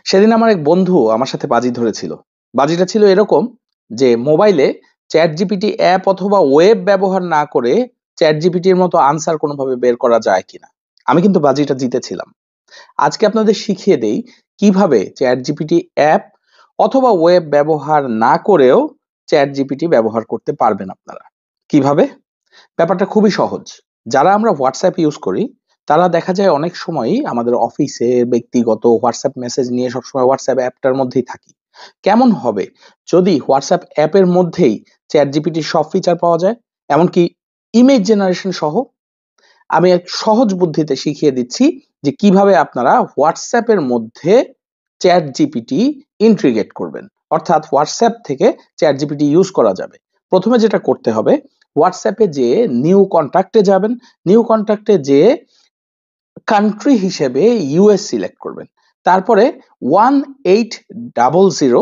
সেদিন আমার এক বন্ধু আমার সাথে বাজি ধরেছিল। বাজিটা ছিল এরকম যে মোবাইলে চ্যাট জিপিটি অ্যাপ অথবা ওয়েব ব্যবহার না করে চ্যাট জিপিটির মতো আনসার কোনোভাবে বের করা যায় কিনা। আমি কিন্তু বাজিটা জিতেছিলাম। আজকে আপনাদের শিখিয়ে দেই কিভাবে চ্যাট জিপিটি অ্যাপ অথবা ওয়েব ব্যবহার না করেও চ্যাট জিপিটি ব্যবহার করতে পারবেন আপনারা। কিভাবে? ব্যাপারটা খুবই সহজ। যারা আমরা হোয়াটসঅ্যাপ ইউজ করি তারা দেখা যায় অনেক সময়ই আমাদের অফিসে ব্যক্তিগত হোয়াটসঅ্যাপ মেসেজ নিয়ে সবসময় হোয়াটসঅ্যাপ অ্যাপটার মধ্যেই থাকি। কেমন হবে যদি হোয়াটসঅ্যাপ অ্যাপের মধ্যেই চ্যাট জিপিটির সব ফিচার পাওয়া যায়, এমনকি ইমেজ জেনারেশন সহ? আমি এক সহজ বুদ্ধিতে শিখিয়ে দিচ্ছি যে কিভাবে আপনারা হোয়াটসঅ্যাপের মধ্যে চ্যাট জিপিটি ইন্টিগ্রেট করবেন, অর্থাৎ হোয়াটসঅ্যাপ থেকে চ্যাট জিপিটি ইউজ করা যাবে। প্রথমে যেটা করতে হবে, হোয়াটসঅ্যাপে যে নিউ কন্ট্যাক্টে যাবেন, নিউ কন্ট্যাক্টে যে কান্ট্রি হিসেবে ইউএস সিলেক্ট করবেন। তারপরে 1800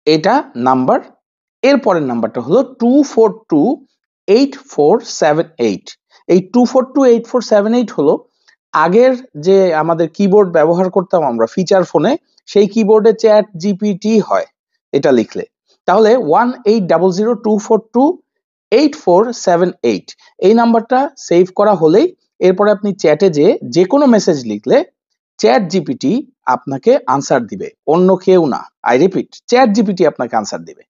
এটা নাম্বার, এর পরের নাম্বারটা হলো 2428478। এই 2428478 হলো আগের যে আমাদের কিবোর্ড ব্যবহার করতাম আমরা ফিচার ফোনে, সেই কিবোর্ডে চ্যাট জিপিটি হয় এটা লিখলে। তাহলে 1800242847 এই নাম্বারটা সেভ করা হলেই এরপরে আপনি চ্যাটে যে কোনো মেসেজ লিখলে চ্যাট জিপিটি আপনাকে আনসার দিবে, অন্য কেউ না। আই রিপিট, চ্যাট জিপিটি আপনাকে আনসার দিবে।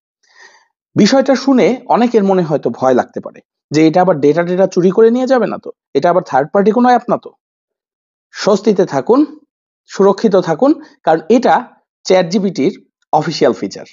বিষয়টা শুনে অনেকের মনে হয়তো ভয় লাগতে পারে যে এটা আবার ডেটা ডেটা চুরি করে নিয়ে যাবে না তো, এটা আবার থার্ড পার্টি কোনো অ্যাপ না তো? স্বস্তিতে থাকুন, সুরক্ষিত থাকুন, কারণ এটা চ্যাট জিপিটির অফিসিয়াল ফিচার।